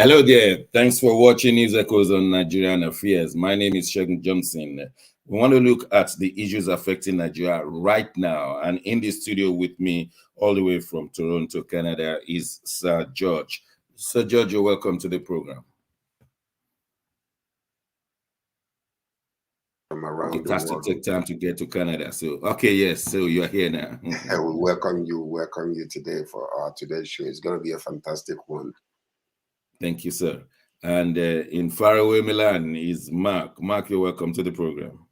Hello there. Thanks for watching News Echoes on Nigerian Affairs. My name is Shegun Johnson. We want to look at the issues affecting Nigeria right now. And in the studio with me, all the way from Toronto, Canada, is Sir George. Sir George, you're welcome to the program. From around it the has world. to take time to get to Canada. So, okay, yes. So you're here now. I will welcome you today for today's show. It's going to be a fantastic one. Thank you, sir. And in faraway Milan is Mark. Mark, you're welcome to the program.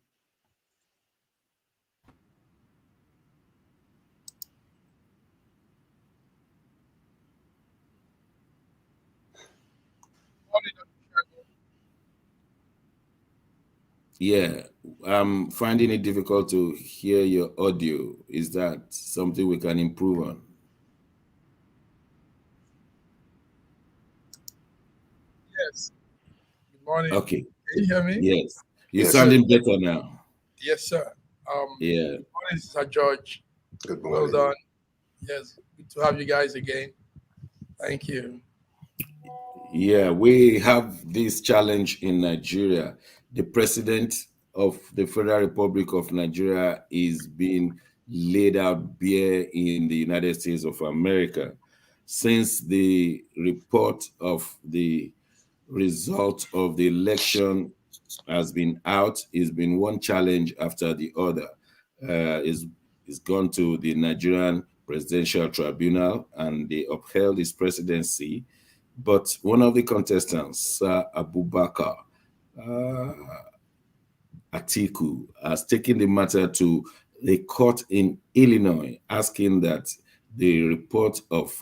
Yeah, I'm finding it difficult to hear your audio. Is that something we can improve on? Yes. Good morning. Okay. Can you hear me? Yes. You're Yes, sounding better now. Yes, sir. Yeah. Good morning, Sir George. Good morning. Well done. Yes, good to have you guys again. Thank you. Yeah, we have this challenge in Nigeria. The president of the Federal Republic of Nigeria is being laid out bare in the United States of America. Since the report of the result of the election has been out, it's been one challenge after the other. It's gone to the Nigerian Presidential Tribunal and they upheld his presidency. But one of the contestants, Abubakar Atiku, has taken the matter to the court in Illinois, asking that the report of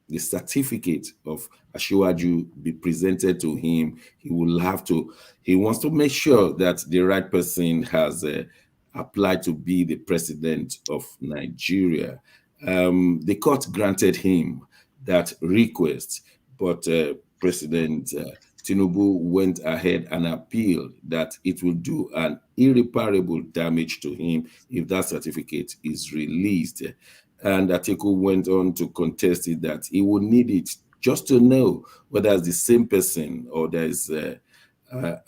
the certificate of Ashiwaju be presented to him. He wants to make sure that the right person has applied to be the president of Nigeria. The court granted him that request, but President Tinubu went ahead and appealed that it will do an irreparable damage to him if that certificate is released. And Atiku went on to contest it that he would need it just to know whether it's the same person or there is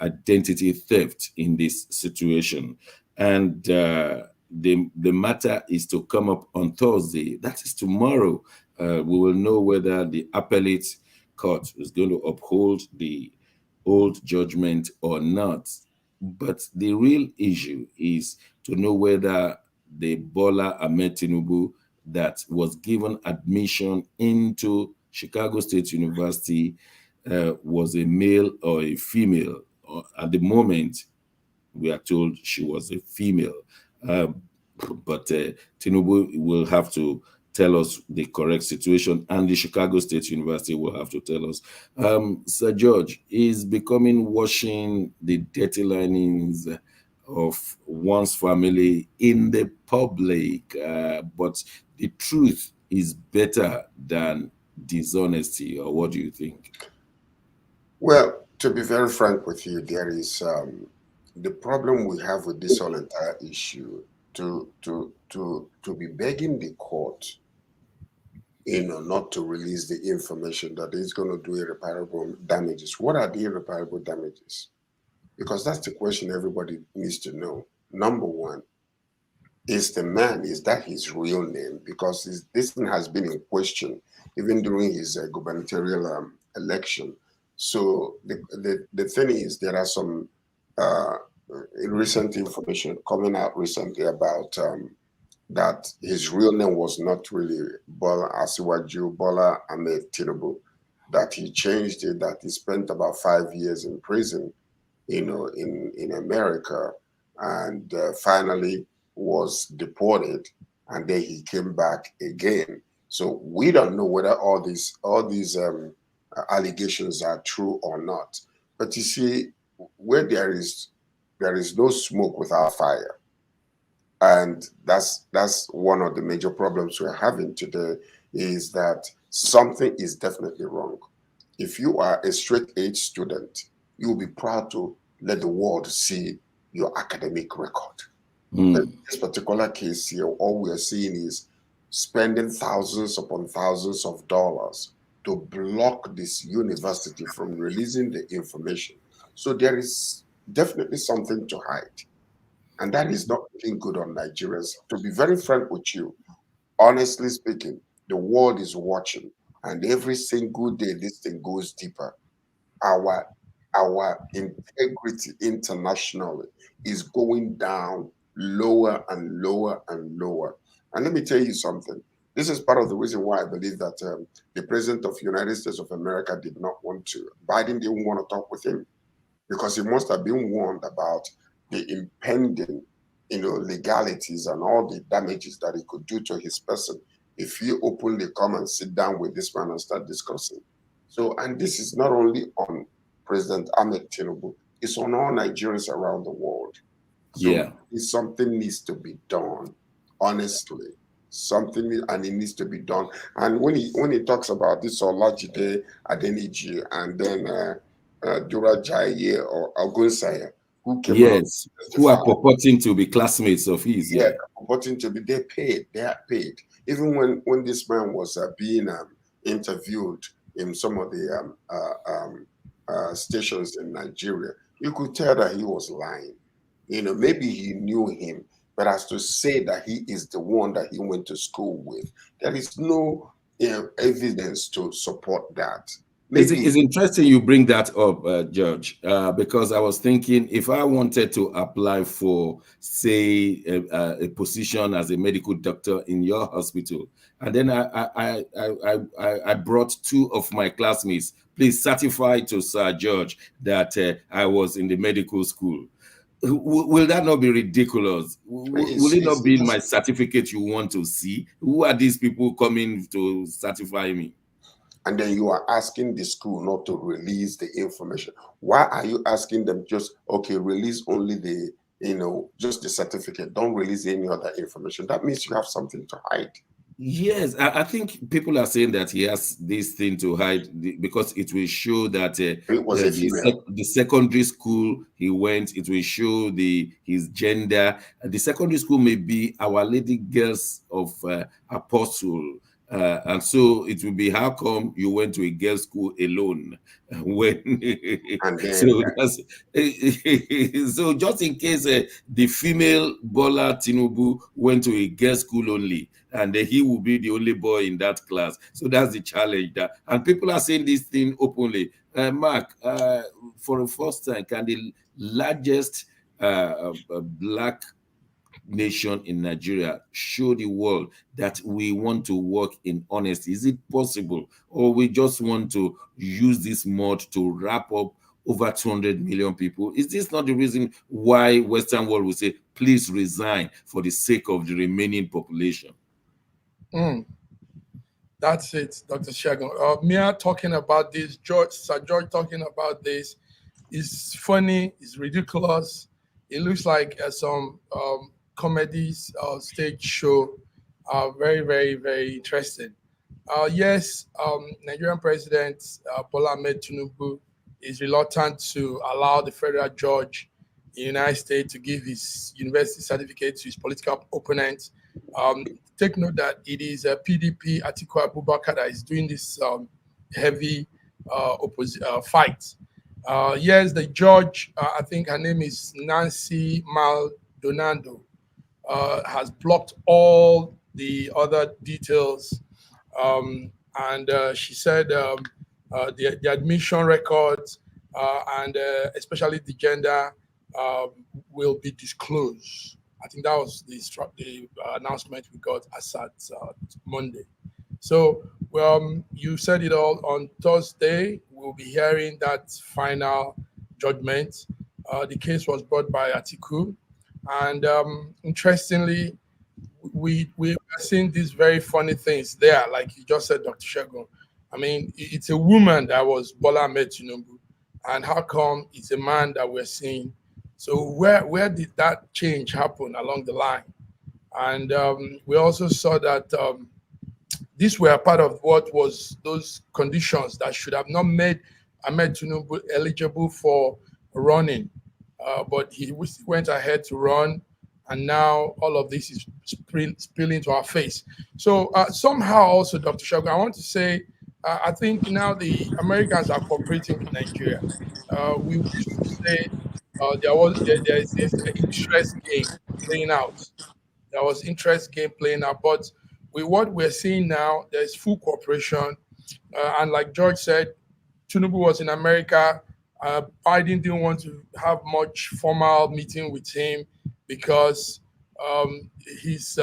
identity theft in this situation. And the matter is to come up on Thursday. That is tomorrow. We will know whether the appellate court is going to uphold the old judgment or not. But the real issue is to know whether the Bola Tinubu that was given admission into Chicago State University was a male or a female. At the moment, we are told she was a female. But Tinubu will have to tell us the correct situation, and the Chicago State University will have to tell us. Sir George is becoming washing the dirty linings of one's family in the public, but the truth is better than dishonesty, or what do you think? Well, to be very frank with you, there is the problem we have with this whole entire issue to be begging the court, not to release the information that is going to do irreparable damages. What are the irreparable damages? Because that's the question everybody needs to know. Number one, is that his real name? Because this thing has been in question even during his gubernatorial election. So the thing is, there are some recent information coming out recently about that his real name was not really Bola Asiwaju, Bola Tinubu, that he changed it, that he spent about 5 years in prison, in America, and finally was deported, and then he came back again. So we don't know whether all these allegations are true or not. But you see, where there is no smoke without fire. And that's one of the major problems we're having today, is that something is definitely wrong. If you are a straight A student, you will be proud to let the world see your academic record. But in this particular case here, all we are seeing is spending thousands upon thousands of dollars to block this university from releasing the information. So there is definitely something to hide. And that is not looking good on Nigerians. To be very frank with you, honestly speaking, the world is watching. And every single day, this thing goes deeper. Our integrity internationally is going down lower and lower and lower. And let me tell you something. This is part of the reason why I believe that the president of the United States of America did not want to. Biden didn't want to talk with him because he must have been warned about the impending, legalities and all the damages that he could do to his person if he openly come and sit down with this man and start discussing. So, and this is not only on President Ahmed Tinubu, it's on all Nigerians around the world. So Yeah. something needs to be done, honestly. Something, and it needs to be done. And when he talks about this Olajide Adeniji and then Durajaye or Agunsaya, who came out, Yes, who are purporting to be classmates of his. yeah, purporting to be, they are paid. Even when this man was being interviewed in some of the stations in Nigeria, you could tell that he was lying. Maybe he knew him, but as to say that he is the one that he went to school with, there is no evidence to support that. It's interesting you bring that up, Judge, because I was thinking if I wanted to apply for, say, a position as a medical doctor in your hospital, and then I brought two of my classmates, please certify to Sir George that I was in the medical school. Will that not be ridiculous? Will it not be my certificate you want to see? Who are these people coming to certify me? And then you are asking the school not to release the information. Why are you asking them just, okay, release only the, just the certificate, don't release any other information? That means you have something to hide. Yes, I think people are saying that he has this thing to hide because it will show that it was a female. The secondary school he went, it will show his gender. The secondary school may be Our Lady Girls of Apostle. And so it will be, how come you went to a girls' school alone? When so just in case the female Bola Tinubu went to a girls' school only, and he will be the only boy in that class. So that's the challenge. And people are saying this thing openly. Mark, for the first time, can the largest black nation in Nigeria show the world that we want to work in honesty? Is it possible, or we just want to use this mud to wrap up over 200 million people? Is this not the reason why Western world will say, please resign for the sake of the remaining population? That's it, Dr. Shagun. Mia talking about this, Sir George talking about this is funny, it's ridiculous. It looks like some comedies stage show are very, very, very interesting. Yes, Nigerian President Bola Ahmed Tinubu is reluctant to allow the federal judge in the United States to give his university certificate to his political opponent. Take note that it is a PDP Atiku Abubakar that is doing this heavy fight. Yes, the judge, I think her name is Nancy Maldonado, has blocked all the other details. And she said the admission records and especially the gender will be disclosed. I think that was the announcement we got as at Monday. So, you said it all. On Thursday, we'll be hearing that final judgment. The case was brought by Atiku. And interestingly, we are seeing these very funny things there, like you just said, Dr. Shagun. I mean, it's a woman that was Bola Ahmed Tinubu. And how come it's a man that we're seeing? So where did that change happen along the line? And we also saw that these were part of what was those conditions that should have not made Ahmed Tinubu eligible for running. But he went ahead to run, and now all of this is spilling to our face. So somehow also, Dr. Shagun, I want to say I think now the Americans are cooperating with Nigeria. We used to say there is this interest game playing out. There was interest game playing out, but with what we're seeing now, there's full cooperation. And like George said, Tinubu was in America. Biden didn't want to have much formal meeting with him because um, his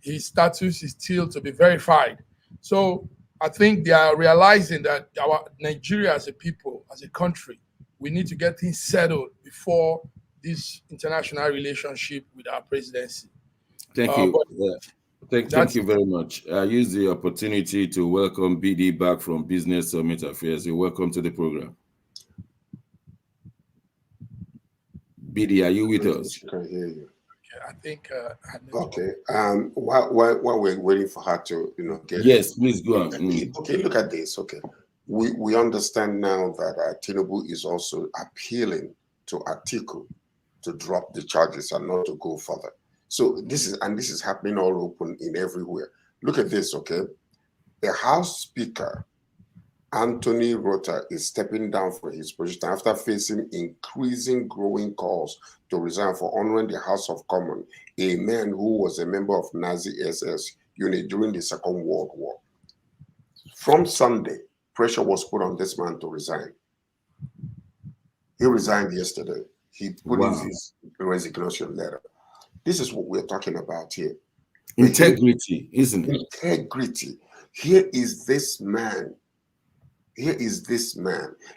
his status is still to be verified. So I think they are realizing that our Nigeria as a people, as a country, we need to get things settled before this international relationship with our presidency. Thank you. But Thank you very much. I use the opportunity to welcome BD back from Business Summit Affairs. You're welcome to the program. BD, are you with us? I can hear you. I think. Okay. While we're waiting for her to, get. Yes, please go on. Okay, look at this. Okay, we understand now that Tinubu is also appealing to Atiku to drop the charges and not to go further. So this is happening all open in everywhere. Look at this. Okay, the House Speaker Anthony Rota is stepping down from his position after facing increasing growing calls to resign for honoring the House of Commons, a man who was a member of Nazi SS unit during the Second World War. From Sunday, pressure was put on this man to resign. He resigned yesterday. He put in his resignation letter. This is what we're talking about here. Integrity, isn't it? Integrity. Here is this man.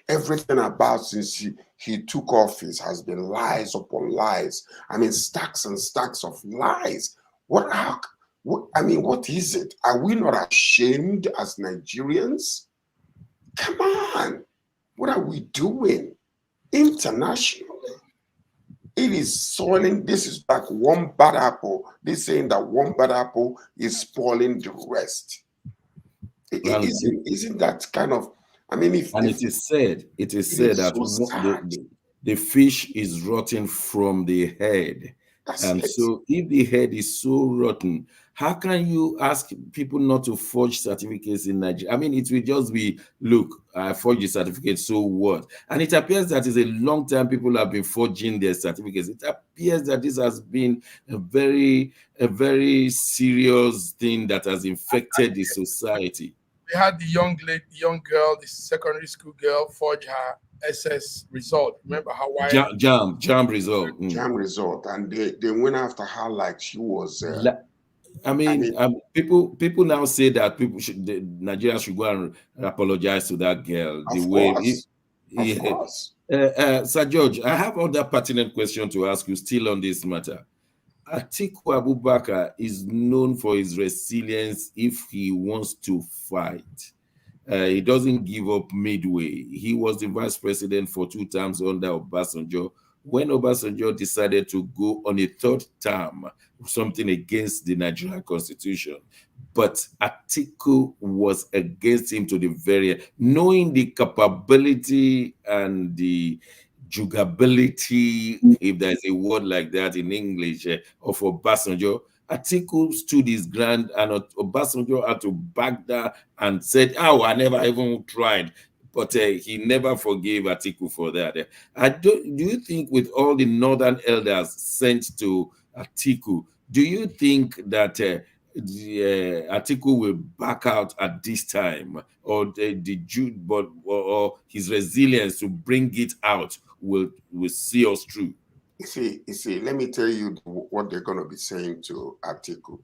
Everything about since he took office has been lies upon lies. I mean, stacks and stacks of lies. What is it? Are we not ashamed as Nigerians? Come on. What are we doing internationally? It is soiling. This is like one bad apple. They're saying that one bad apple is spoiling the rest. Isn't that kind of? I mean, it is said that the fish is rotten from the head. So if the head is so rotten, how can you ask people not to forge certificates in Nigeria? I mean, it will just be, look, I forged the certificate, so what? And it appears that it's a long time people have been forging their certificates. It appears that this has been a very serious thing that has infected the society. We had the young girl, the secondary school girl, forge her SS result. Remember Hawaii? Jam result. Jam result. And they went after her like she was... people now say that Nigeria should go and apologize to that girl. Of course. Sir George, I have other pertinent question to ask you still on this matter. Atiku Abubakar is known for his resilience if he wants to fight. He doesn't give up midway. He was the vice president for 2 terms under Obasanjo. When Obasanjo decided to go on a 3rd term, something against the Nigerian constitution, but Atiku was against him to the very end, knowing the capability and the jugability, if there's a word like that in English, of Obasanjo. Atiku stood his ground, and Obasanjo had to back down and said, "Oh, I never even tried." But he never forgave Atiku for that. Do you think, with all the northern elders sent to Atiku, do you think that Atiku will back out at this time, or or his resilience to bring it out will see us through? You see, let me tell you what they're going to be saying to Atiku.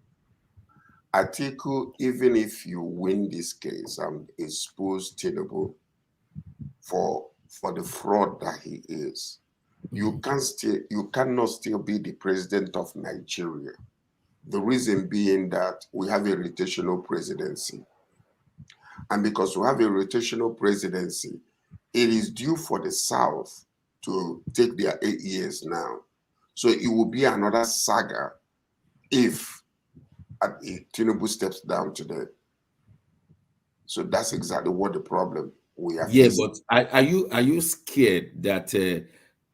Atiku, even if you win this case and expose Tinubu for the fraud that he is, you cannot still be the president of Nigeria. The reason being that we have a rotational presidency. And because we have a rotational presidency, it is due for the South to take their 8 years now. So it will be another saga if Tinubu steps down today. So that's exactly what the problem we have. Yeah, but are you scared that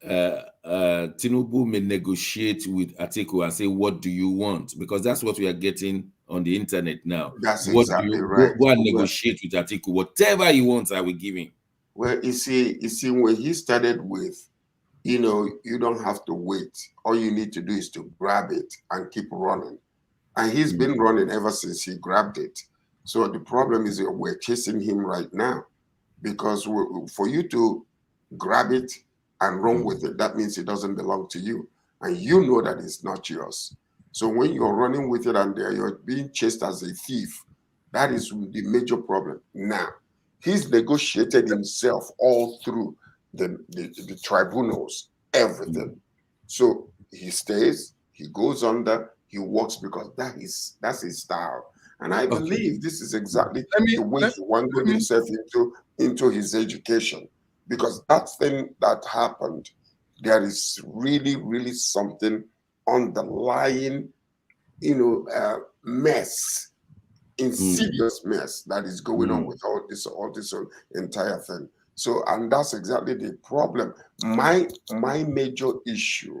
Tinubu may negotiate with Atiku and say, "What do you want?" Because that's what we are getting on the internet now. That's What do exactly you right. go and negotiate with Atiku? Whatever he wants, I will give him. Well, you see, when he started with, you don't have to wait. All you need to do is to grab it and keep running. And he's been running ever since he grabbed it. So the problem is that we're chasing him right now, because for you to grab it and run with it, that means it doesn't belong to you. And you know that it's not yours. So when you're running with it and you're being chased as a thief, that is the major problem. Now, he's negotiated himself all through the tribunals, everything. So he stays, he goes under, he works, because that's his style. And I believe this is exactly the way he wanted himself into his education. Because that thing that happened, there is really, really something underlying, mess, insidious mess that is going on with all this entire thing. So, and that's exactly the problem. My major issue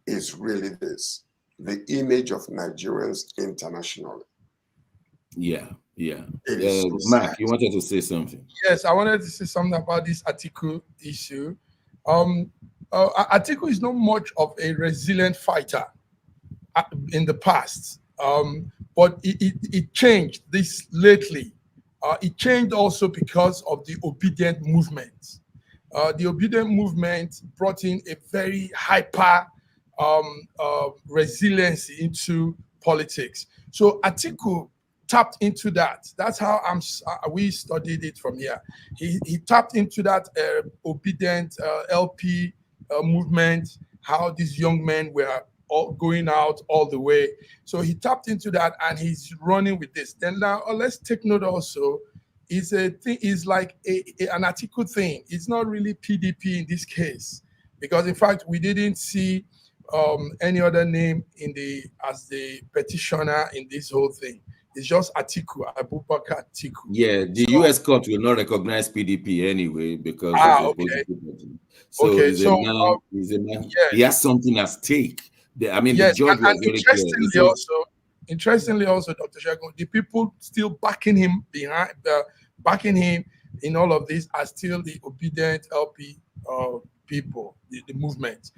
is really this: the image of Nigerians internationally. Yeah. Mark, you wanted to say something? Yes, I wanted to say something about this Atiku issue. Atiku is not much of a resilient fighter in the past, but it changed this lately. It changed also because of the obedient movement. The obedient movement brought in a very hyper resiliency into politics. So Atiku tapped into that. That's how we studied it from here. He tapped into that obedient LP movement, how these young men were all going out all the way. So he tapped into that and he's running with this. Then now let's take note also, is a thing, is like an Atiku thing. It's not really PDP in this case, because in fact we didn't see any other name as the petitioner in this whole thing. It's just Atiku, Abubakar Atiku. Yeah, the U.S. court will not recognize PDP anyway because of the political party. So he's a man. Yeah. He has something at stake. The judge was very clear. Interestingly, also, Dr. Shagun, the people still backing him in all of this are still the obedient LP people, the movement.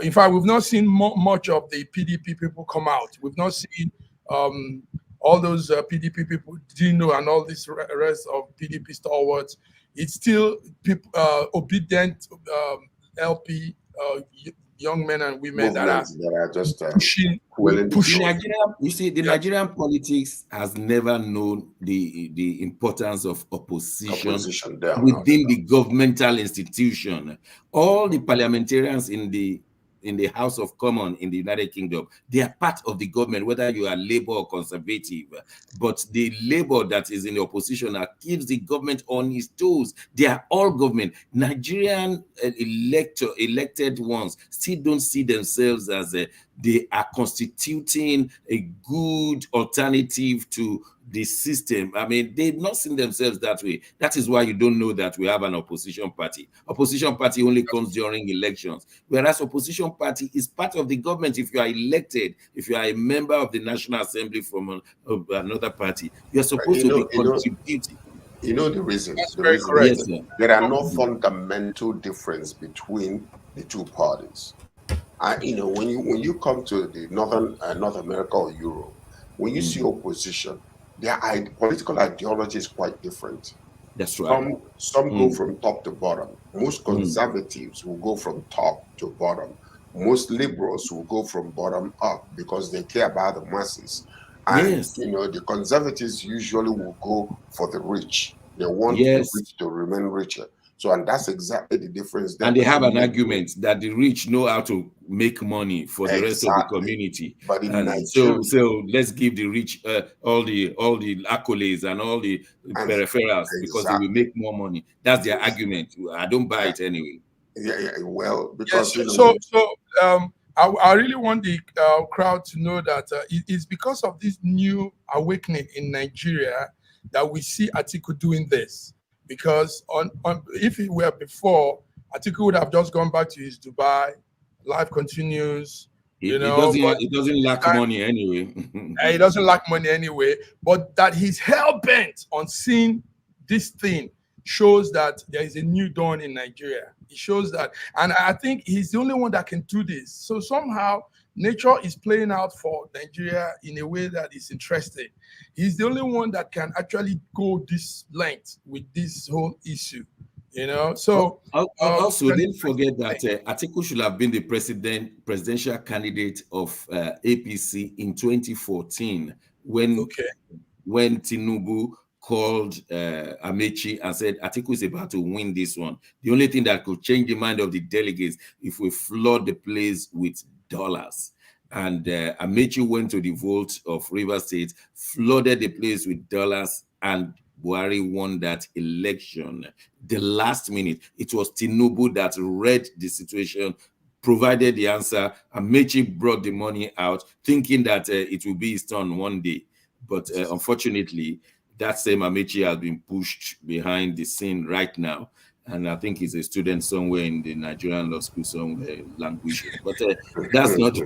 In fact, we've not seen much of the PDP people come out. We've not seen all those PDP people, Dino and all this rest of PDP stalwarts. It's still people, obedient LP young men and women that are just pushing. The Nigerian politics has never known the importance of opposition within the governmental institution. All the parliamentarians in the House of Commons in the United Kingdom, they are part of the government, whether you are Labour or Conservative. But the Labour that is in the opposition keeps the government on its toes. They are all government. Nigerian elected ones still don't see themselves as they are constituting a good alternative to the system. They've not seen themselves that way. That is why you don't know that we have an opposition party. Opposition party only comes during elections, whereas opposition party is part of the government. If you are elected, if you are a member of the National Assembly from another party, you are supposed to be contributing. You know the reason. Yes, there are no fundamental difference between the two parties. When you come to the North America or Europe, when you see opposition, their political ideology is quite different. That's right. Some go from top to bottom. Most conservatives will go from top to bottom. Most liberals will go from bottom up because they care about the masses. And the conservatives usually will go for the rich. They want the rich to remain richer. So, and that's exactly the difference. And they have an argument that the rich know how to make money for the rest of the community. But so let's give the rich all the accolades and all the peripherals because they will make more money. That's their argument. I don't buy it anyway. Well, because I really want the crowd to know that it's because of this new awakening in Nigeria that we see Atiku doing this. Because if it were before, Atiku would have just gone back to his Dubai, life continues, you know, he doesn't lack money anyway. He doesn't lack money anyway, but that he's hell-bent on seeing this thing shows that there is a new dawn in Nigeria. It shows that, and I think he's the only one that can do this. So somehow nature is playing out for Nigeria in a way that is interesting. He's the only one that can actually go this length with this whole issue. You know, so also didn't forget that Atiku should have been the presidential candidate of APC in 2014 when Tinubu called Amechi and said Atiku is about to win this one. The only thing that could change the mind of the delegates if we flood the place with dollars. And Amechi went to the vault of Rivers State, flooded the place with dollars, and Buhari won that election. The last minute, it was Tinubu that read the situation, provided the answer. Amechi brought the money out, thinking that it will be his turn one day. But unfortunately, that same Amechi has been pushed behind the scene right now. And I think he's a student somewhere in the Nigerian law school somewhere, languishing. But that's not the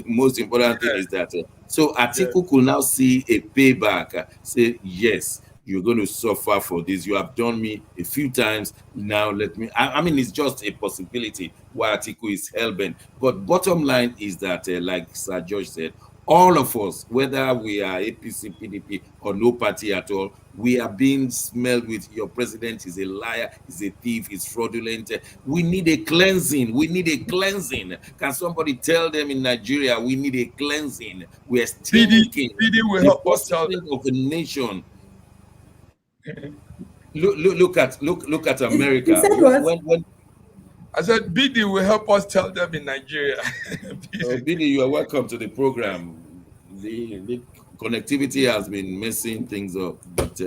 most important thing is that. So Atiku could now see a payback, say, yes, you're going to suffer for this. You have done me a few times. Now let me. I mean, it's just a possibility why Atiku is hell-bent. But bottom line is that, like Sir George said, all of us, whether we are APC, PDP, or no party at all, we are being smelled with your president is a liar, is a thief, is fraudulent. We need a cleansing. We need a cleansing. Can somebody tell them in Nigeria we need a cleansing? We are stinking. BD will help us tell them. Of the nation. Look at America. When I said, BD will help us tell them in Nigeria. BD, you are welcome to the program. The connectivity has been messing things up. But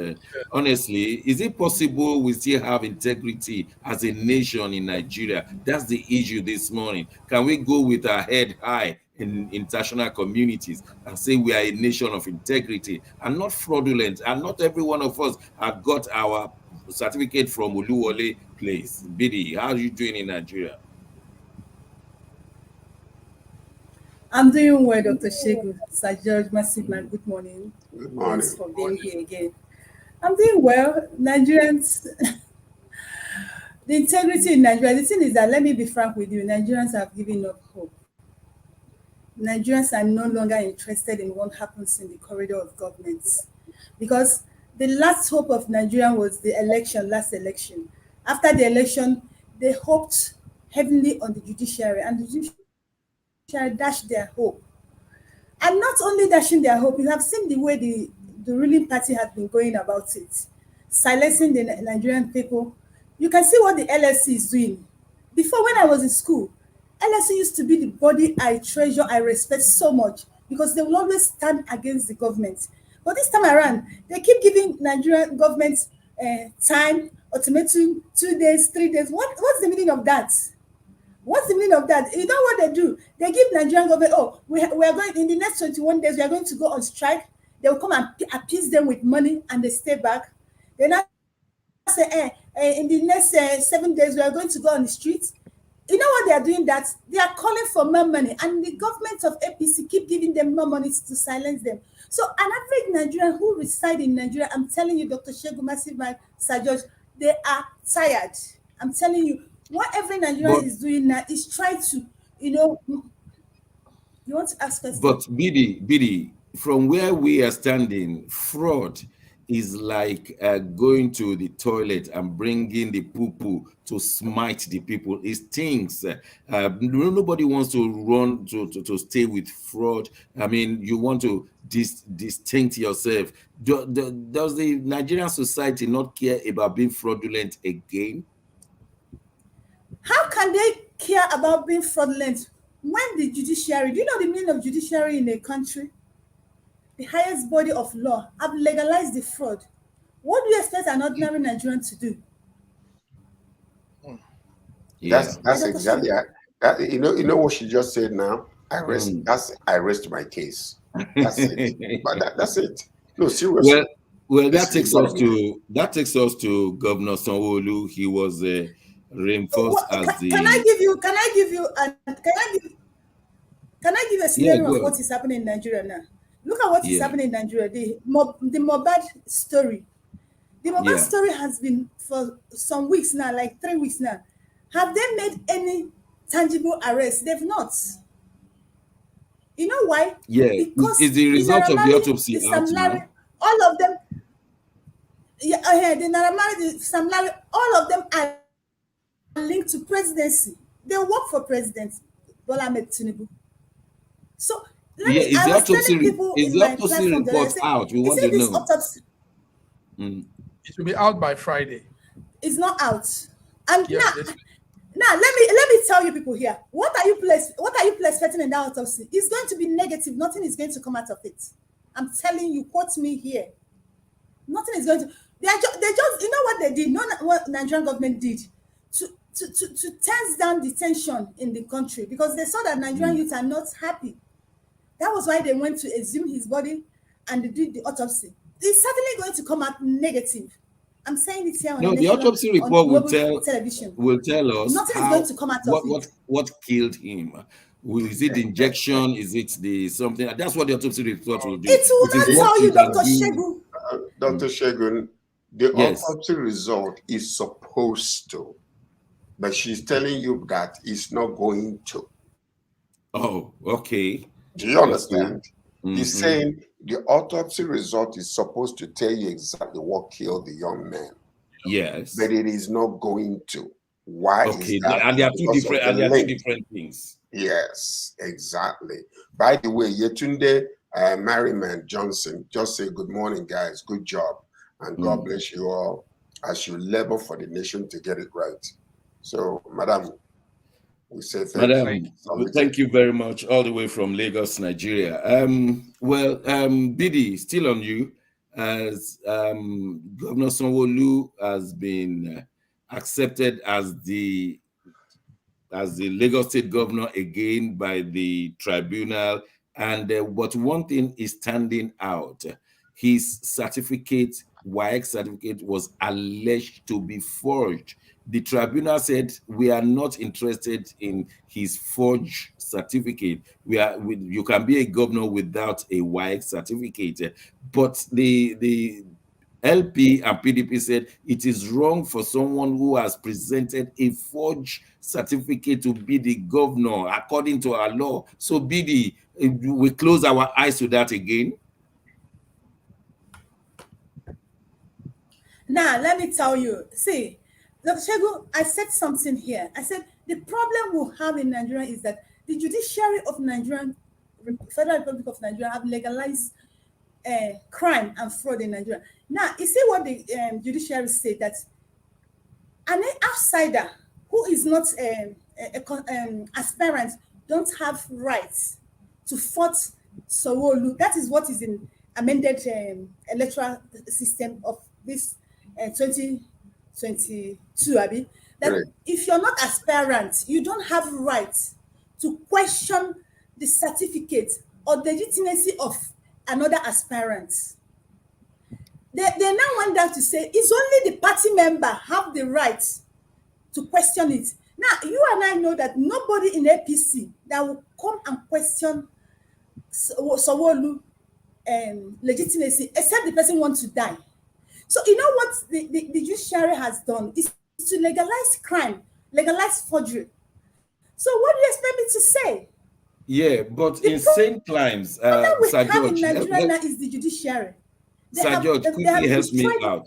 honestly, is it possible we still have integrity as a nation in Nigeria? That's the issue this morning. Can we go with our head high in international communities and say we are a nation of integrity and not fraudulent? And not every one of us have got our certificate from Oluwole place. BD, how are you doing in Nigeria? I'm doing well, Dr. Shegu. Sir George, massive man, good morning. Good morning. Thanks for being here again. I'm doing well. Nigerians, the integrity in Nigeria, the thing is that, let me be frank with you, Nigerians have given up hope. Nigerians are no longer interested in what happens in the corridor of governments, because the last hope of Nigeria was the last election. After the election, they hoped heavily on the judiciary, and the judiciary dashed their hope. And not only dashing their hope, you have seen the way the ruling party has been going about it, silencing the Nigerian people. You can see what the LSC is doing. Before, when I was in school, LSC used to be the body I treasure, I respect so much, because they will always stand against the government. But this time around, they keep giving Nigerian government time, ultimatum, 2 days, 3 days. What's the meaning of that? What's the meaning of that? You know what they do? They give Nigerian government, we are going, in the next 21 days, we are going to go on strike. They will come and appease them with money, and they stay back. They now say, in the next 7 days, we are going to go on the streets. You know what they are doing? That they are calling for more money, and the government of APC keep giving them more money to silence them. So an average Nigerian who reside in Nigeria, I'm telling you, Dr. Shegu, massive man, Sir George, they are tired. I'm telling you, what every Nigerian is doing now is trying to, you want to ask us. But BD, from where we are standing, fraud is like going to the toilet and bringing the poo-poo to smite the people. It stinks. Nobody wants to run to stay with fraud. I mean, you want to distinct yourself. Does the Nigerian society not care about being fraudulent again? How can they care about being fraudulent when the judiciary, do you know the meaning of judiciary in a country? The highest body of law have legalized the fraud. What do you expect an ordinary Nigerian to do? Yeah. That's exactly you know what she just said now. I rest my case. That's it. But that's it. No, seriously. Well, that takes us to Governor Sanwo-Olu. He was reinforced as the. Can I give you Can I give a Yeah, scenario of go what on. is happening in Nigeria now? Look at what is Yeah, happening in Nigeria. The Mohbad story. The Mohbad yeah, story has been for some weeks now, like 3 weeks now. Have they made any tangible arrests? They've not. You know why? yeah. Is Because the the result Naira of the Marley, autopsy the out Sam Larry, now? all of them, yeah, the Naira Marley, the Sam Larry, all of them are linked to presidency. They work for President Bola Tinubu. So Yeah, I was telling people is in the my autopsy platform that I report said, out? We is want it to this know. autopsy Mm. It will be out by Friday. is not out? And Yes, this now let me tell you people here, what are you expecting in that autopsy? It's going to be negative. Nothing is going to come out of it. I'm telling you, quote me here. Nothing is going to. They just you know what they did. What Nigerian government did to tense down the tension in the country, because they saw that Nigerian youth are not happy. That was why they went to exhume his body and they did the autopsy. It's certainly going to come out negative. I'm saying it here on a No, the national, autopsy on report global television. will tell us Nothing is going how to come out of it. what killed him. Is it the injection? Is it the something? That's what the autopsy report will do. It will It is not what tell you you, can Dr. do. Shegu. Dr. Shegun, the Yes. autopsy result is supposed to, but she's telling you that it's not going to. Oh, okay. Do you understand? He's Mm-hmm. saying the autopsy result is supposed to tell you exactly what killed the young man, Yes. but it is not going to. Why Okay. is that? And they are two Because of different. the And they are two link. different things. Yes, exactly. By the way, Yetunde Merriman Johnson just say good morning, guys. Good job, and God bless you all as you labor for the nation to get it right. So, Madam, we say thank Madam, you. thank you very much, all the way from Lagos, Nigeria. Well, Bidi, still on you, as Governor Sanwo-Olu has been accepted as the Lagos State Governor again by the tribunal, and but one thing is standing out: his certificate, WAEC certificate, was alleged to be forged. The tribunal said, we are not interested in his forged certificate. You can be a governor without a WAEC certificate. But the LP and PDP said it is wrong for someone who has presented a forged certificate to be the governor according to our law. So BD, we close our eyes to that again. Now, let me tell you, see, Dr. Shegu, I said something here. I said the problem we have in Nigeria is that the judiciary of Nigeria, Federal Republic of Nigeria, have legalized crime and fraud in Nigeria. Now, you see what the judiciary said, that an outsider who is not aspirant don't have rights to fight Sanwo-Olu. That is what is in amended electoral system of this 2022, Abi. That Right. if you're not aspirant, you don't have rights to question the certificate or the legitimacy of another aspirant. They now want that to say it's only the party member have the right to question it. Now, you and I know that nobody in APC that will come and question Sanwo-Olu legitimacy except the person wants to die. So you know what the judiciary has done is to legalize crime, legalize forgery. So what do you expect me to say? Yeah, but The insane crimes, problem we Sir have in George, Nigeria now is the judiciary. Sir George, They quickly have help me destroyed. out.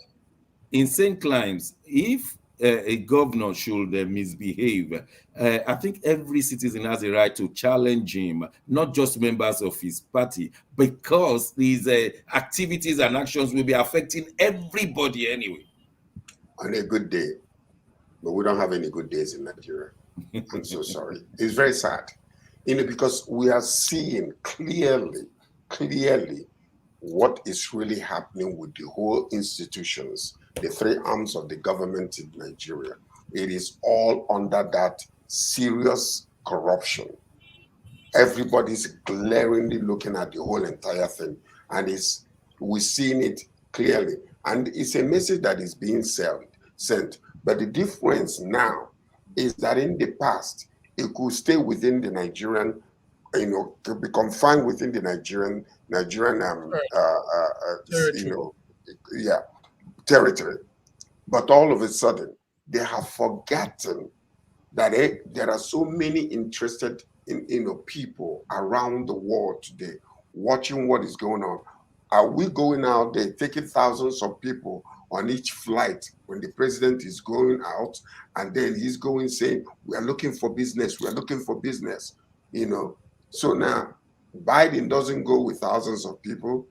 Insane crimes, if a governor should misbehave, I think every citizen has a right to challenge him, not just members of his party, because these activities and actions will be affecting everybody anyway. On a good day, but we don't have any good days in Nigeria. I'm so sorry. It's very sad, because we are seeing clearly what is really happening with the whole institutions, the three arms of the government in Nigeria. It is all under that serious corruption. Everybody's glaringly looking at the whole entire thing, and we're seeing it clearly. And it's a message that is being sent. But the difference now is that in the past, it could stay within the Nigerian to be confined within the Nigerian territory. But all of a sudden, they have forgotten that there are so many interested people around the world today watching what is going on. Are we going out there taking thousands of people on each flight when the president is going out, and then he's going saying, we are looking for business, we are looking for business, So now Biden doesn't go with thousands of people.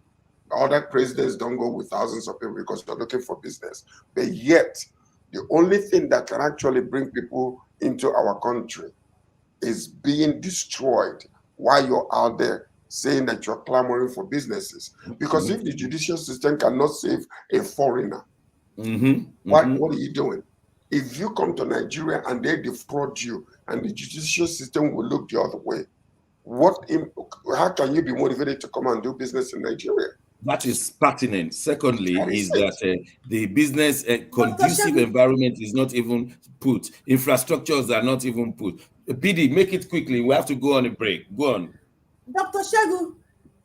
Other presidents don't go with thousands of people because they're looking for business. But yet, the only thing that can actually bring people into our country is being destroyed while you're out there saying that you're clamoring for businesses. Because if the judicial system cannot save a foreigner, what are you doing? If you come to Nigeria and they defraud you and the judicial system will look the other way, how can you be motivated to come and do business in Nigeria? That is pertinent. Secondly, that the business conducive environment is not even put. Infrastructures are not even put. PD, make it quickly. We have to go on a break. Go on. Dr. Shagu,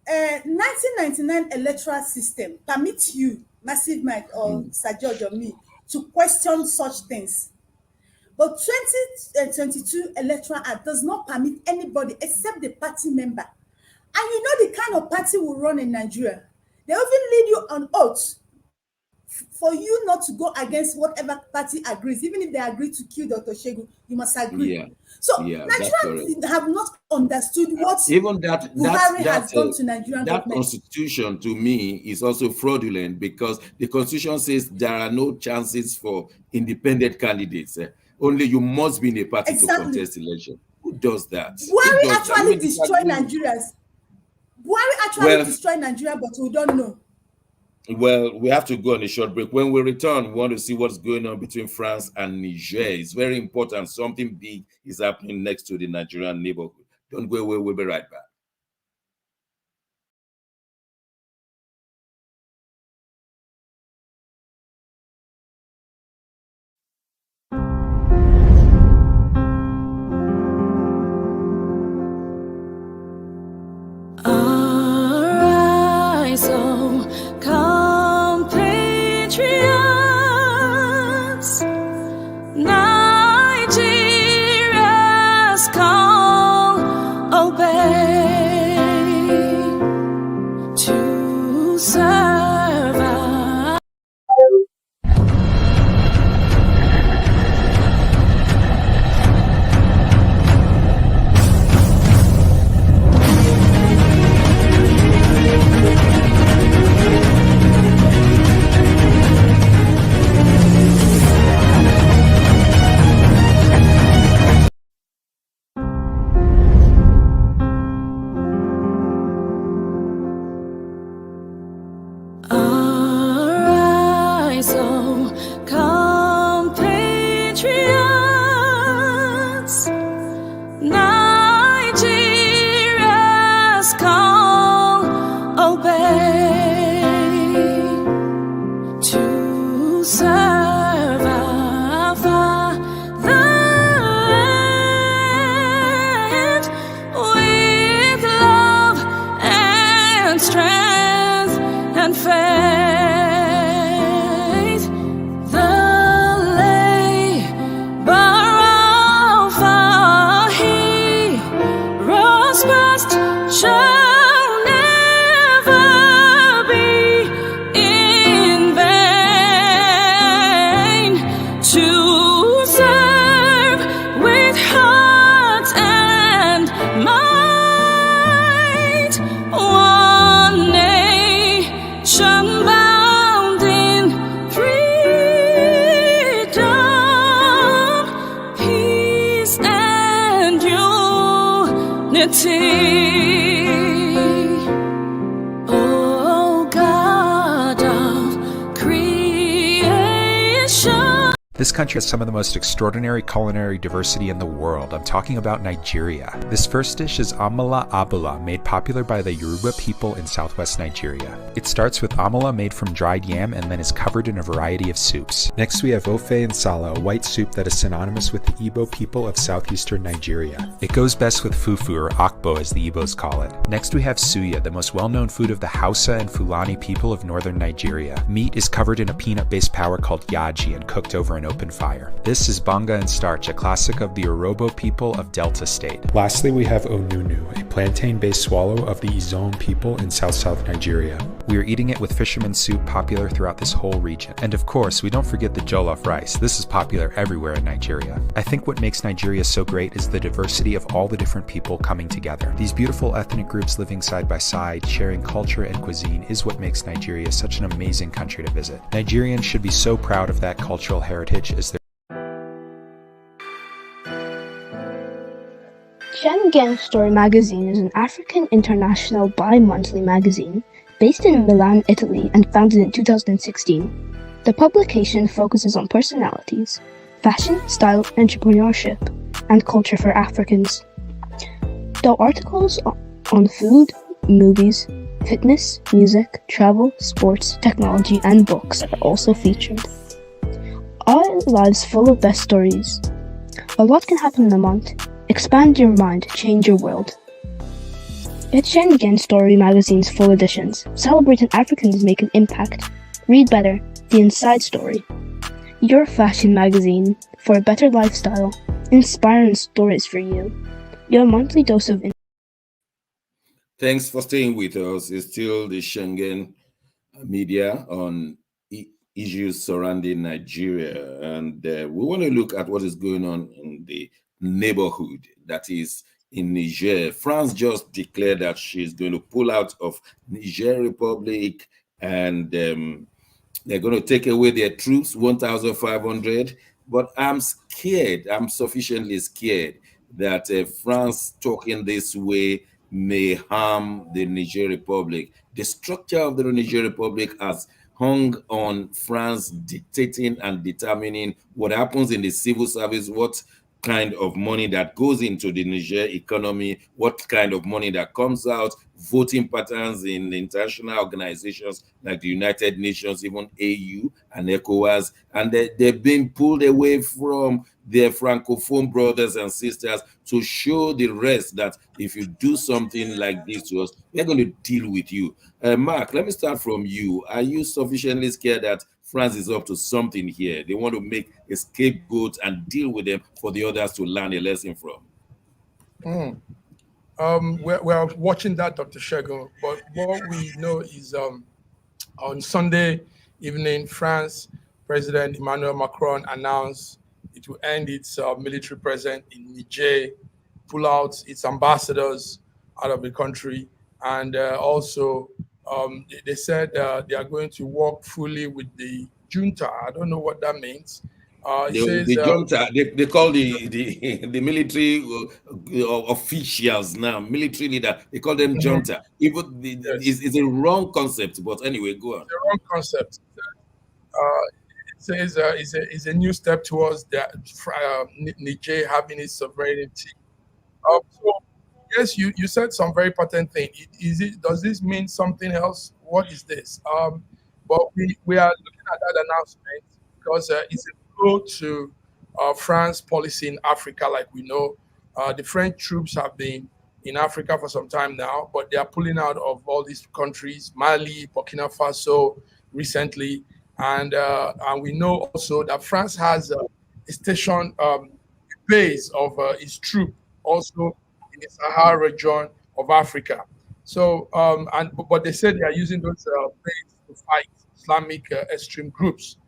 1999 electoral system permits you, Massive Mike or Sir George or me, to question such things. But 2022 Electoral Act does not permit anybody except the party member. And you know the kind of party will run in Nigeria. They even lead you on oath for you not to go against whatever party agrees. Even if they agree to kill Dr. Shegu, you must agree. Yeah. So Nigerians have not understood what even that has done to Nigerian that government. Constitution to me is also fraudulent because the Constitution says there are no chances for independent candidates. Only you must be in a party to contest election. Who does that? Buhari actually destroyed Nigerians. Buhari actually destroyed Nigeria, but we don't know. Well, we have to go on a short break. When we return, we want to see what's going on between France and Niger. It's very important. Something big is happening next to the Nigerian neighborhood. Don't go away. We'll be right back. This country has some of the most extraordinary culinary diversity in the world. I'm talking about Nigeria. This first dish is amala abula, made popular by the Yoruba people in southwest Nigeria. It starts with amala made from dried yam and then is covered in a variety of soups. Next we have ofe nsala, a white soup that is synonymous with the Igbo people of southeastern Nigeria. It goes best with fufu, or akbo as the Igbos call it. Next we have suya, the most well-known food of the Hausa and Fulani people of northern Nigeria. Meat is covered in a peanut-based powder called yaji and cooked over an open fire. This is banga and starch, a classic of the Urhobo people of Delta State. Lastly, we have onunu, a plantain-based swallow of the Izon people in south-south Nigeria. We are eating it with fisherman soup, popular throughout this whole region. And of course, we don't forget the jollof rice. This is popular everywhere in Nigeria. I think what makes Nigeria so great is the diversity of all the different people coming together. These beautiful ethnic groups living side by side, sharing culture and cuisine is what makes Nigeria such an amazing country to visit. Nigerians should be so proud of that cultural heritage as their Schengen Story magazine is an African international bi-monthly magazine based in Milan, Italy, and founded in 2016. The publication focuses on personalities, fashion, style, entrepreneurship, and culture for Africans. Though articles on food, movies, fitness, music, travel, sports, technology, and books are also featured. Our lives full of best stories. A lot can happen in a month. Expand your mind, change your world. Get Schengen Story magazine's full editions. Celebrating Africans make an impact. Read better, the inside story. Your fashion magazine for a better lifestyle. Inspiring stories for you. Your monthly dose of Thanks for staying with us. It's still the Schengen media on issues surrounding Nigeria. And we want to look at what is going on in the neighborhood, that is in Niger. France just declared that she's going to pull out of Niger Republic, and they're going to take away their troops, 1,500. But I'm scared, I'm sufficiently scared that France talking this way may harm the Niger Republic. The structure of the Niger Republic has hung on France dictating and determining what happens in the civil service, what kind of money that goes into the Niger economy, what kind of money that comes out, voting patterns in international organizations like the United Nations, even AU and ECOWAS, and they've been pulled away from their Francophone brothers and sisters to show the rest that if you do something like this to us, we're going to deal with you. Mark, let me start from you. Are you sufficiently scared that France is up to something here? They want to make a scapegoat and deal with them for the others to learn a lesson from. We're watching that, Dr. Shegun, but what we know is on Sunday evening, France President Emmanuel Macron announced it will end its military presence in Niger, pull out its ambassadors out of the country, and also they said they are going to work fully with the junta. I don't know what that means. The junta, they call the military officials now, military leader, they call them junta. Even it's a wrong concept, but anyway, go on. It's a wrong concept. It says it's a new step towards Niger having its sovereignty. So yes, you said some very potent thing. Does this mean something else? What is this? But we are looking at that announcement because it's a blow to France policy in Africa. Like we know, the French troops have been in Africa for some time now, but they are pulling out of all these countries, Mali, Burkina Faso recently. And we know also that France has a station, base of its troop also in the Sahara region of Africa. So, but they said they are using those bases to fight Islamic extreme groups.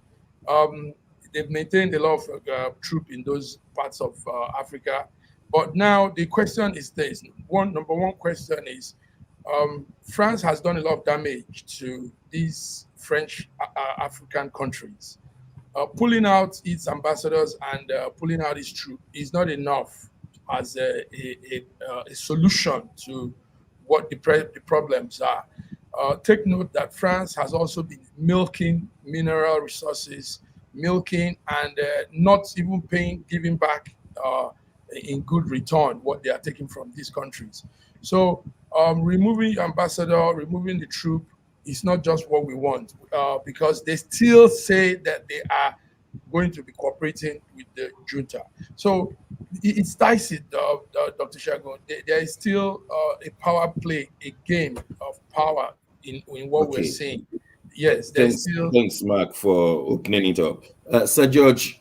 They've maintained a lot of troops in those parts of Africa. But now the question is this. Number one question is, France has done a lot of damage to these French African countries. Pulling out its ambassadors and pulling out its troops is not enough as a solution to what the problems are. Take note that France has also been milking mineral resources milking, and not even giving back in good return what they are taking from these countries. So removing ambassador, removing the troop is not just what we want, because they still say that they are going to be cooperating with the junta. So it's dicey, Dr. Shagun. There is still a power play, a game of power in what we're saying. Yes, Thanks, Mark, for opening it up. Sir George,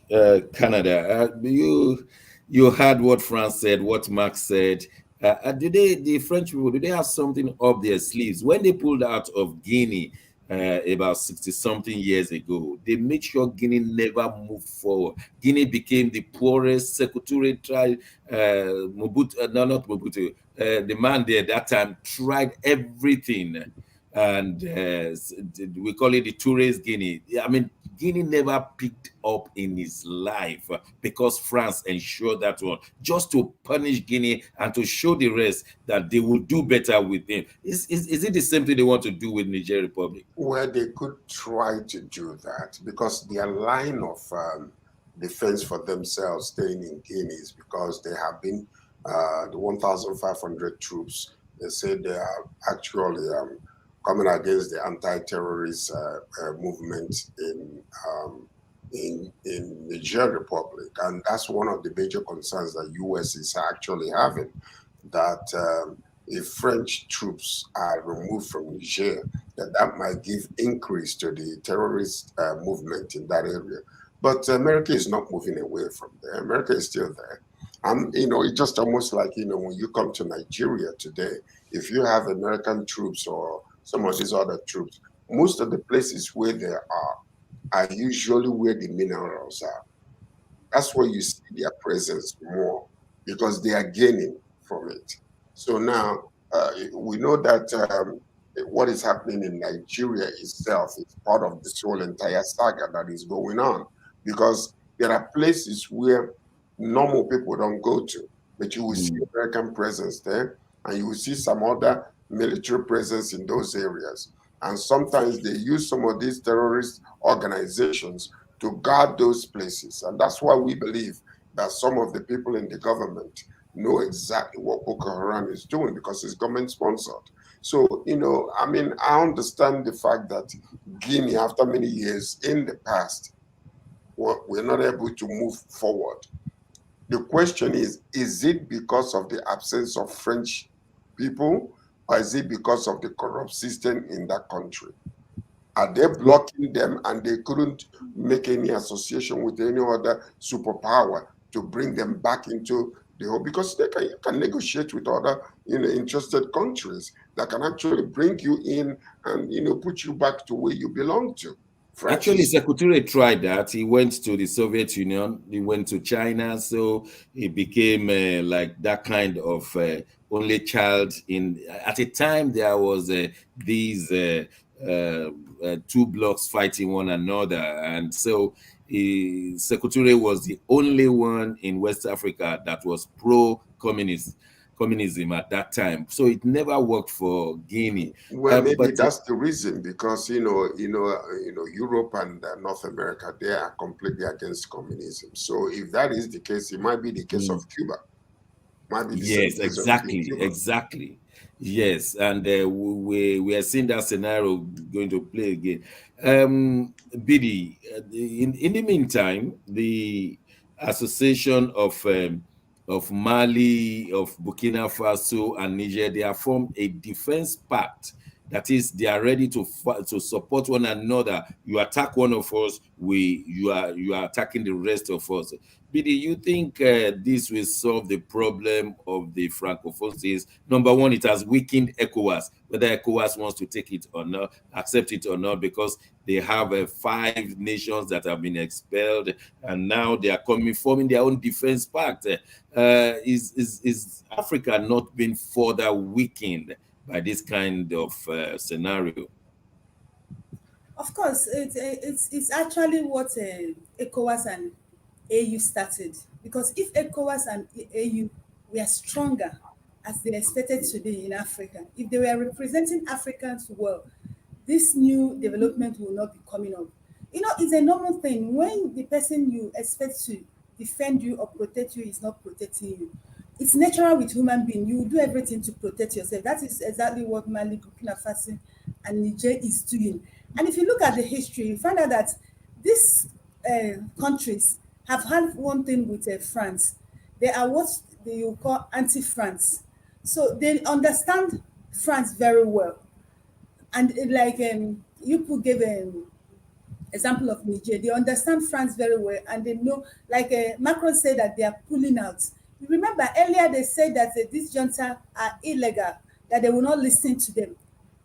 Canada, you heard what France said, what Mark said. The French people, do they have something up their sleeves? When they pulled out of Guinea about 60-something years ago, they made sure Guinea never moved forward. Guinea became the poorest secretariat tribe. Not Mobutu. The man there at that time tried everything, and we call it the tourist Guinea. I mean, Guinea never picked up in his life because France ensured that one, just to punish Guinea and to show the rest that they will do better with him. Is it the same thing they want to do with Niger Republic? Well, they could try to do that because their line of defense for themselves staying in Guinea is because they have been the 1,500 troops. They say they are actually coming against the anti-terrorist movement in Niger Republic, and that's one of the major concerns that U.S. is actually having, that if French troops are removed from Niger, that might give increase to the terrorist movement in that area. But America is not moving away from there. America is still there. It's just almost like, when you come to Nigeria today, if you have American troops or some of these other troops, most of the places where they are usually where the minerals are. That's where you see their presence more because they are gaining from it. So now we know that what is happening in Nigeria itself is part of this whole entire saga that is going on, because there are places where normal people don't go to, but you will see American presence there, and you will see some other military presence in those areas. And sometimes they use some of these terrorist organizations to guard those places. And that's why we believe that some of the people in the government know exactly what Boko Haram is doing, because it's government sponsored. So, I understand the fact that Guinea, after many years in the past, we're not able to move forward. The question is it because of the absence of French people, or is it because of the corrupt system in that country? Are they blocking them and they couldn't make any association with any other superpower to bring them back into the whole? Because you can negotiate with other interested countries that can actually bring you in and put you back to where you belong to. Actually, Secretariat tried that. He went to the Soviet Union, he went to China, so he became like that kind of only child. At a time, there was these two blocks fighting one another, and so Secretariat was the only one in West Africa that was communism at that time, so it never worked for Guinea. Well, maybe that's the reason, because Europe and North America, they are completely against communism. So if that is the case, it might be the case of Cuba. Yes, exactly. Yes, and we are seeing that scenario going to play again. Bidi, in the meantime, the Association of Mali, of Burkina Faso, and Niger, they have formed a defense pact. That is, they are ready to support one another. You attack one of us, you are attacking the rest of us. Bidi, you think this will solve the problem of the Francophone states? Number one, it has weakened ECOWAS, whether ECOWAS wants to take it or not, accept it or not, because they have 5 nations that have been expelled, and now they are forming their own defense pact. Is Africa not being further weakened by this kind of scenario? Of course, it's actually what ECOWAS and AU started. Because if ECOWAS and AU were stronger, as they expected to be in Africa, if they were representing Africans well, this new development will not be coming up. You know, it's a normal thing when the person you expect to defend you or protect you is not protecting you. It's natural with human being. You do everything to protect yourself. That is exactly what Mali, Burkina Faso, and Niger is doing. And if you look at the history, you find out that these countries have had one thing with France. They are what they will call anti-France. So they understand France very well. And like you could give example of Niger, they understand France very well, and they know, like Macron said that they are pulling out. You remember earlier they said that these junta are illegal, that they will not listen to them.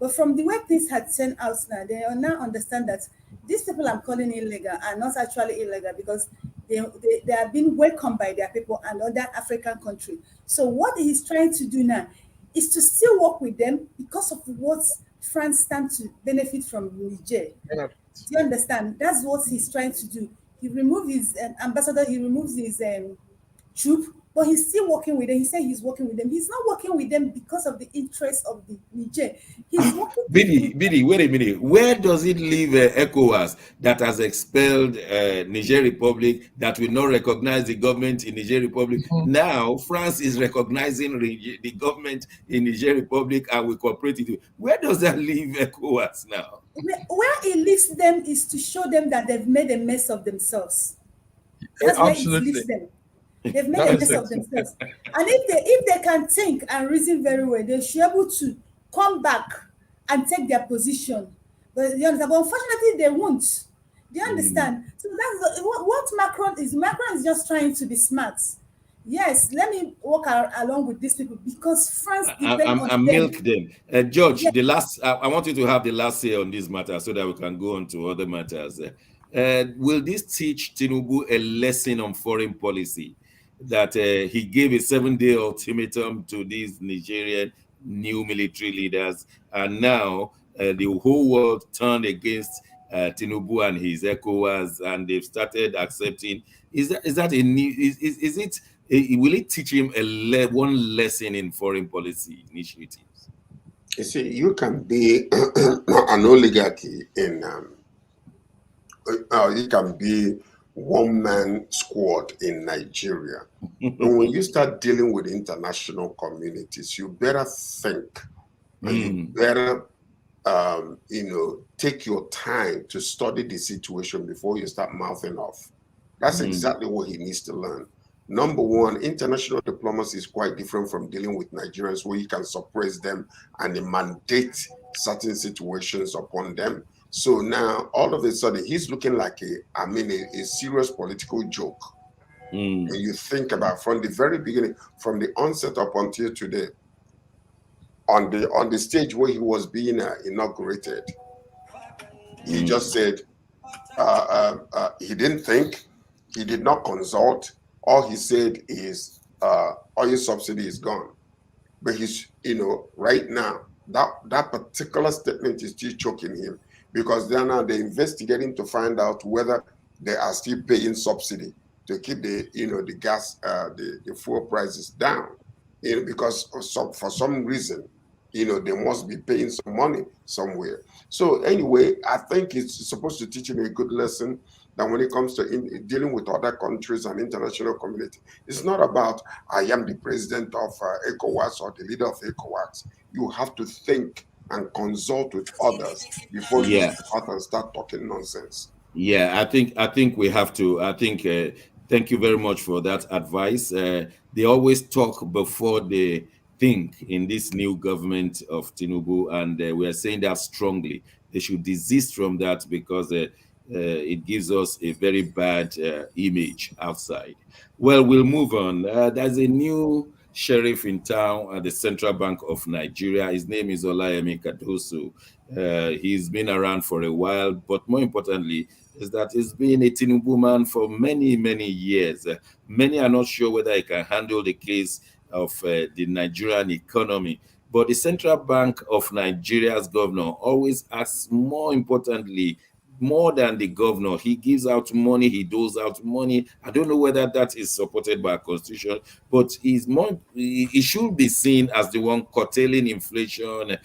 But from the way things had turned out now, they now understand that these people I'm calling illegal are not actually illegal because they are being welcomed by their people and other African countries. So what he's trying to do now is to still work with them because of what France stands to benefit from Niger. Do you understand? That's what he's trying to do. He removed his ambassador, he removes his troop, but he's still working with them. He said he's working with them. He's not working with them because of the interest of the Niger. He's working Bidi, wait a minute. Where does it leave ECOWAS that has expelled Niger Republic, that will not recognize the government in Niger Republic? Now, France is recognizing the government in Niger Republic and will cooperate with you. Where does that leave ECOWAS now? Where it leaves them is to show them that they've made a mess of themselves. That's where it leaves them. They've made a mess of themselves. And if they can think and reason very well, they should be able to come back and take their position. But you understand? But unfortunately, they won't. Do you understand? So that's what Macron is. Macron is just trying to be smart. Yes, let me walk along with these people because France depends on them. Milk them. George, the last. I want you to have the last say on this matter so that we can go on to other matters. Will this teach Tinubu a lesson on foreign policy? That he gave a 7-day ultimatum to these Nigerian new military leaders, and now the whole world turned against Tinubu and his ECOWAS, and they've started accepting. Is that a new? Is it? Will it teach him one lesson in foreign policy initiatives? You see, you can be an oligarchy in. You can be one-man squad in Nigeria. And when you start dealing with international communities, you better think and you better take your time to study the situation before you start mouthing off. That's exactly what he needs to learn. Number one, international diplomacy is quite different from dealing with Nigerians, where you can suppress them and mandate certain situations upon them. So now, all of a sudden, he's looking like a serious political joke. When you think about from the very beginning, from the onset up until today, on the stage where he was being inaugurated, he just said he didn't think, he did not consult. All he said is oil subsidy is gone. But he's, right now, that particular statement is still choking him. Because they're investigating to find out whether they are still paying subsidy to keep the gas, the fuel prices down. Because for some reason, they must be paying some money somewhere. So anyway, I think it's supposed to teach him a good lesson that when it comes to dealing with other countries and international community, it's not about I am the president of ECOWAS or the leader of ECOWAS. You have to think and consult with others before you start talking nonsense. Yeah, I think we have to. I think thank you very much for that advice. They always talk before they think in this new government of Tinubu, and we are saying that strongly. They should desist from that because it gives us a very bad image outside. Well, we'll move on. There's a new sheriff in town at the Central Bank of Nigeria. His name is Olayemi Cardoso. He's been around for a while, but more importantly is that he's been a Tinubu man for many, many years. Many are not sure whether he can handle the case of the Nigerian economy. But the Central Bank of Nigeria's governor always asks, more importantly, more than the governor. He gives out money, he doles out money. I don't know whether that is supported by a constitution, but he should be seen as the one curtailing inflation,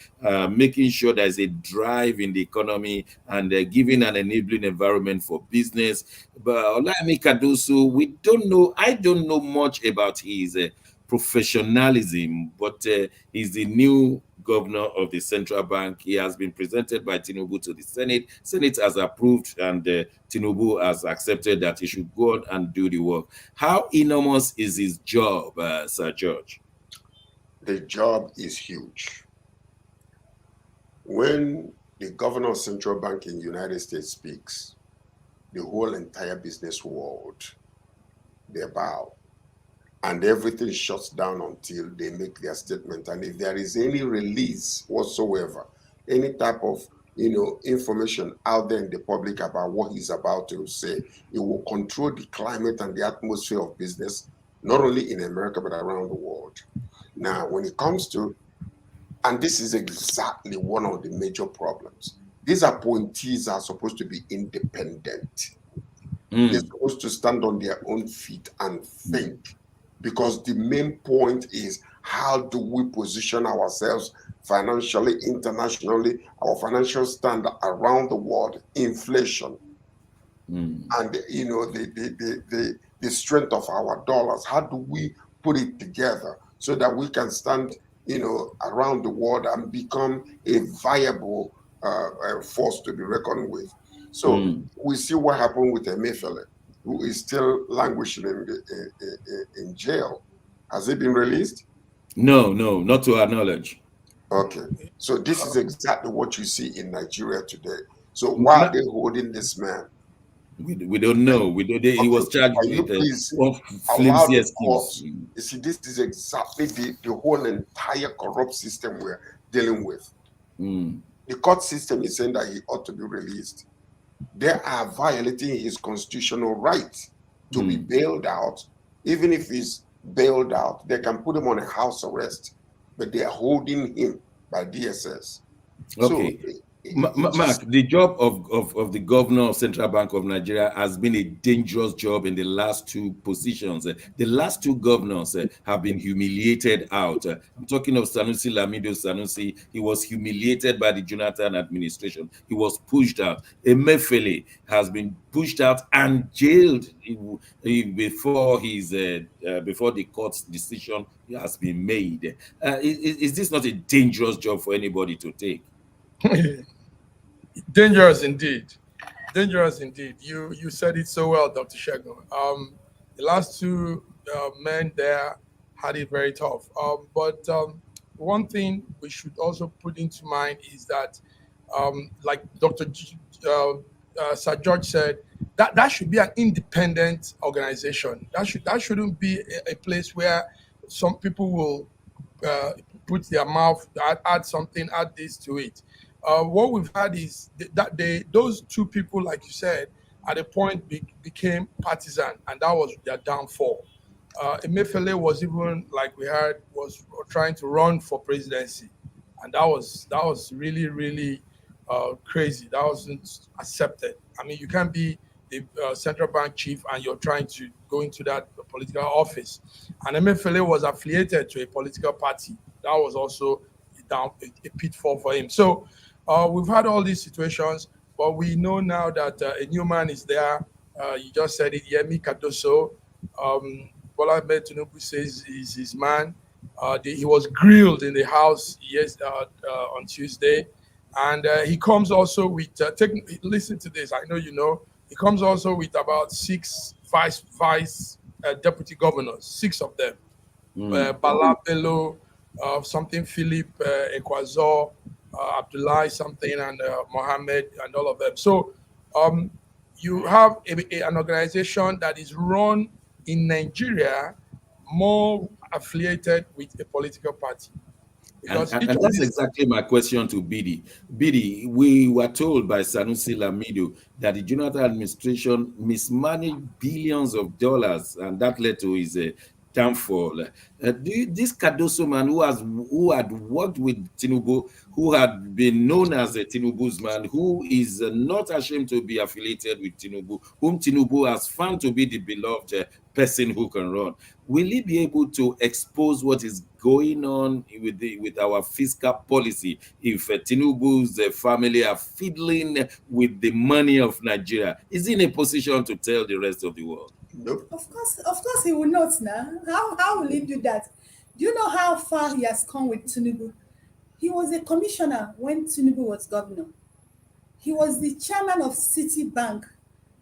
making sure there's a drive in the economy, and giving an enabling environment for business. But Olayemi Cardoso, I don't know much about his professionalism, but he's the new governor of the central bank. He has been presented by Tinubu to the Senate. Senate has approved, and Tinubu has accepted that he should go on and do the work. How enormous is his job, Sir George? The job is huge. When the governor of central bank in the United States speaks, the whole entire business world, they bow. And everything shuts down until they make their statement. And if there is any release whatsoever, any type of information out there in the public about what he's about to say, it will control the climate and the atmosphere of business, not only in America, but around the world. Now, when it comes to, and this is exactly one of the major problems, these appointees are supposed to be independent. They're supposed to stand on their own feet and think. Because the main point is, how do we position ourselves financially, internationally, our financial standard around the world, inflation, and the strength of our dollars. How do we put it together so that we can stand, around the world and become a viable force to be reckoned with? So we see what happened with Emefiele, who is still languishing in jail. Has he been released? No, not to our knowledge. Okay. So this is exactly what you see in Nigeria today. So why are they holding this man? We don't know. He was charged with flimsy excuse. You see, this is exactly the whole entire corrupt system we're dealing with. The court system is saying that he ought to be released. They are violating his constitutional right to be bailed out. Even if he's bailed out, they can put him on a house arrest, but they are holding him by DSS. Okay. So, Mark, the job of the governor of Central Bank of Nigeria has been a dangerous job in the last two positions. The last two governors have been humiliated out. I'm talking of Sanusi Lamido Sanusi. He was humiliated by the Jonathan administration. He was pushed out. Emefiele has been pushed out and jailed before the court's decision has been made. Is this not a dangerous job for anybody to take? Dangerous indeed. Dangerous indeed. You said it so well, Dr. Shegun. The last two men there had it very tough. But one thing we should also put into mind is that, like Dr. Sir George said, that should be an independent organization. That shouldn't be a place where some people will put their mouth, add something, add this to it. What we've had is that those two people, like you said, at a point became partisan, and that was their downfall. Emefiele was even, like we heard, was trying to run for presidency, and that was really, really crazy. That wasn't accepted. I mean, you can't be the central bank chief and you're trying to go into that political office. And Emefiele was affiliated to a political party. That was also a pitfall for him. So we've had all these situations, but we know now that a new man is there. You just said it, Olayemi Cardoso. Bola Tinubu says he's his man. He was grilled in the House on Tuesday. And he comes also with, listen to this, I know you know, he comes also with about 6 vice deputy governors, 6 of them. Bala Bello, something Philip Ekwazor, Abdullahi something, and Mohammed, and all of them. So you have an organization that is run in Nigeria more affiliated with a political party. And that's exactly my question to Bidi. Bidi, we were told by Sanusi Lamido that the Jonathan administration mismanaged billions of dollars, and that led to his downfall. This Cardoso man who had worked with Tinubu, who had been known as a Tinubu's man, who is not ashamed to be affiliated with Tinubu, whom Tinubu has found to be the beloved person who can run. Will he be able to expose what is going on with our fiscal policy if Tinubu's family are fiddling with the money of Nigeria? Is he in a position to tell the rest of the world? Nope. Of course, he will not now. How will he do that? Do you know how far he has come with Tinubu? He was a commissioner when Tinubu was governor. He was the chairman of Citibank.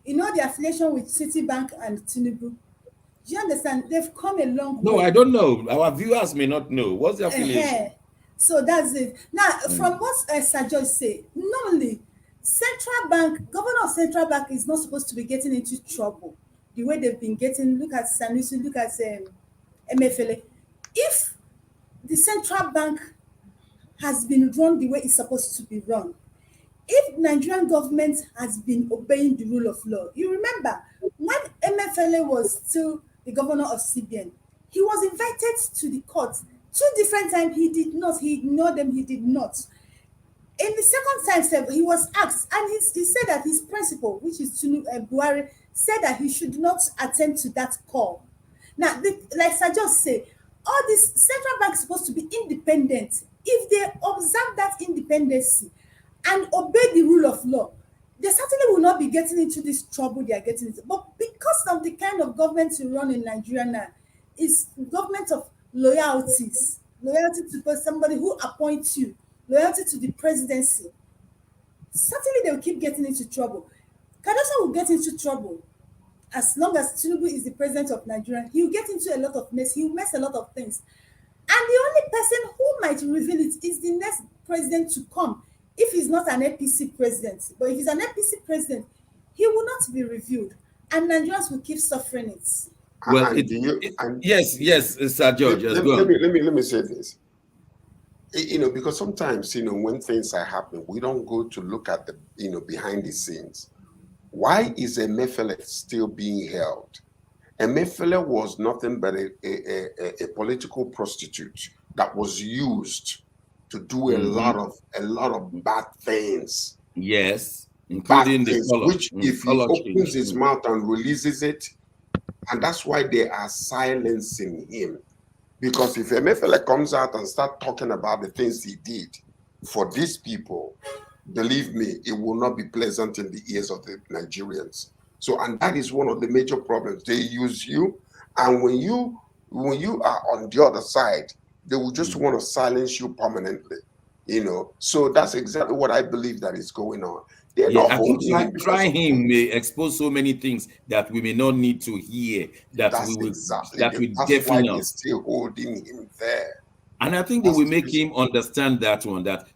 You know the affiliation with Citibank and Tinubu. Do you understand? They've come a long way. No, I don't know. Our viewers may not know. What's the affiliation? So that's it. Now, from what Sir George said, normally, Governor of Central Bank is not supposed to be getting into trouble the way they've been getting. Look at Sanusi, look at MFLA. If the Central Bank has been run the way it's supposed to be run, if Nigerian government has been obeying the rule of law, you remember when MFLA was still the governor of CBN, he was invited to the court 2 different times. He did not. He ignored them. He did not. In the second time, he was asked, and he said that his principal, which is Buhari, said that he should not attend to that call. Now, like Sir just said, all this central bank is supposed to be independent. If they observe that independency and obey the rule of law, they certainly will not be getting into this trouble they are getting into. But because of the kind of government you run in Nigeria now, is government of loyalties, loyalty to somebody who appoints you, loyalty to the presidency, certainly they will keep getting into trouble. Cardoso will get into trouble as long as Tinubu is the president of Nigeria. He will get into a lot of mess. He will mess a lot of things. And the only person who might reveal it is the next president to come, if he's not an APC president. But if he's an APC president, he will not be revealed, and Nigerians will keep suffering it. Well, yes, Sir George. Let me say this. Because sometimes, when things are happening, we don't go to look at the, behind the scenes. Why is Emefiele still being held? Emefiele was nothing but a political prostitute that was used to do a lot of bad things. Yes, including the color, which if he opens his mouth and releases it, and that's why they are silencing him. Because if Emefiele comes out and start talking about the things he did for these people, believe me, it will not be pleasant in the ears of the Nigerians. So, and that is one of the major problems. They use you, and when you are on the other side, they will just want to silence you permanently. So that's exactly what I believe that is going on. They're not holding him. Trying him may expose so many things that we may not need to hear. That's why they're still holding him there. And I think they will make him understand that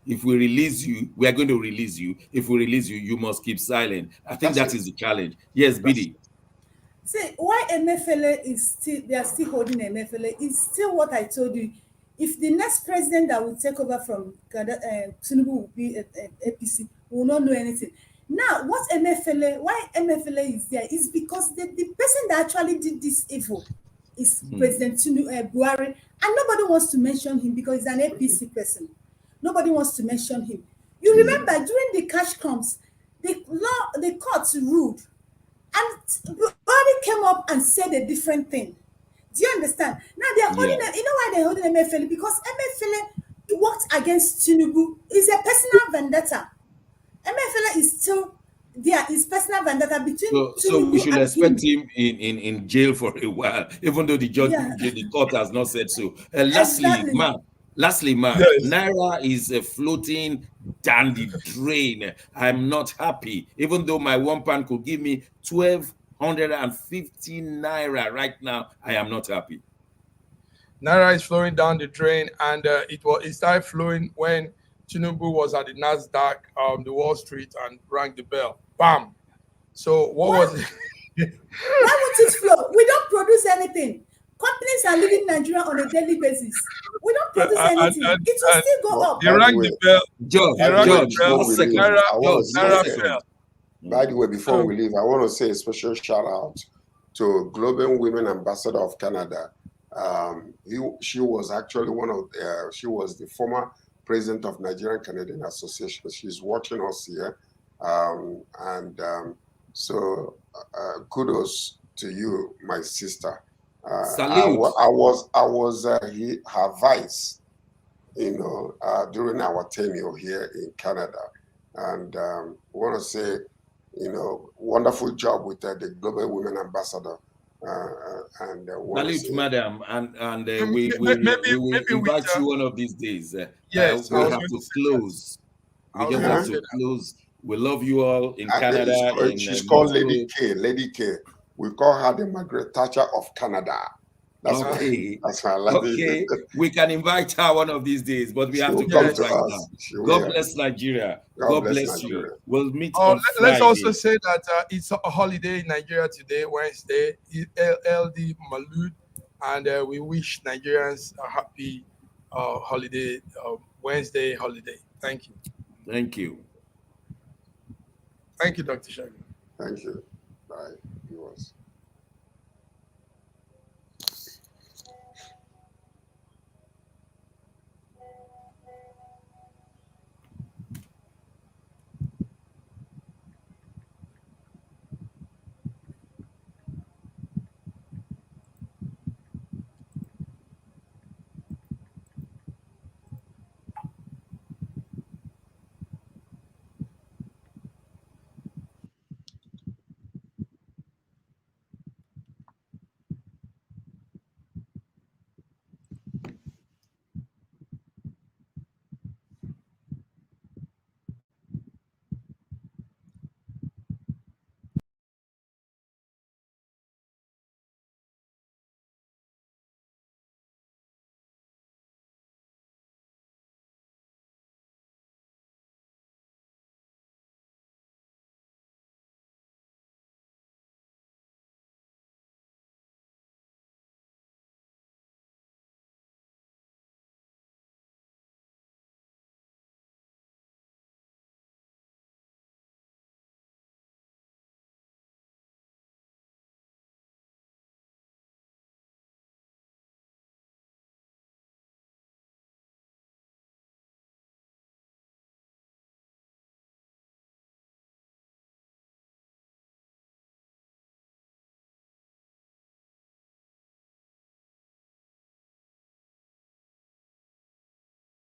if we release you, we are going to release you. If we release you, you must keep silent. I think that is the challenge. Yes, Bidi. See, why Emefiele they are still holding Emefiele is still what I told you. If the next president that will take over from Tinubu will be APC, we will not know anything. Now, why Emefiele is there is because the person that actually did this evil is President Buhari, and nobody wants to mention him because he's an APC person. Nobody wants to mention him. You remember during the cash crumbs, the courts ruled, and Buhari came up and said a different thing. Do you understand? Now they're holding you know why they're holding Emefiele? Because Emefiele worked against Tinubu. It's a personal vendetta. Emefiele is still there. It's personal vendetta between Tinubu. So we should expect him in jail for a while, even though the court has not said so. Lastly, Naira is floating down the drain. I'm not happy, even though my £1 could give me 1,250 naira right now. I am not happy. Naira is flowing down the drain, and it started flowing when Tinubu was at the NASDAQ, the Wall Street, and rang the bell. Bam! So what was it? Why would it flow? We don't produce anything. Companies are leaving Nigeria on a daily basis. We don't produce anything. It will still go up. They rang the bell. Naira fell. By the way, before we leave, I want to say a special shout out to Global Women Ambassador of Canada, She was actually she was the former president of Nigerian Canadian Association. She's watching us here. So kudos to you, my sister. Salute. I was her vice, during our tenure here in Canada. And I want to say, wonderful job with the Global Women Ambassador. Salute, madam, and we will invite you one of these days. Yes, we have to close. We just have to close. We love you all in Canada. She's called Lady K. Lady K. We call her the Margaret Thatcher of Canada. That's okay. That's my lady. Okay, we can invite her one of these days, but we have to close right now. God bless Nigeria. God bless you. We'll meet on Friday. Let's also say that it's a holiday in Nigeria today, Wednesday, LD Malud, and we wish Nigerians a happy holiday, Wednesday holiday. Thank you. Thank you. Thank you, Dr. Shagun. Thank you. Bye, viewers.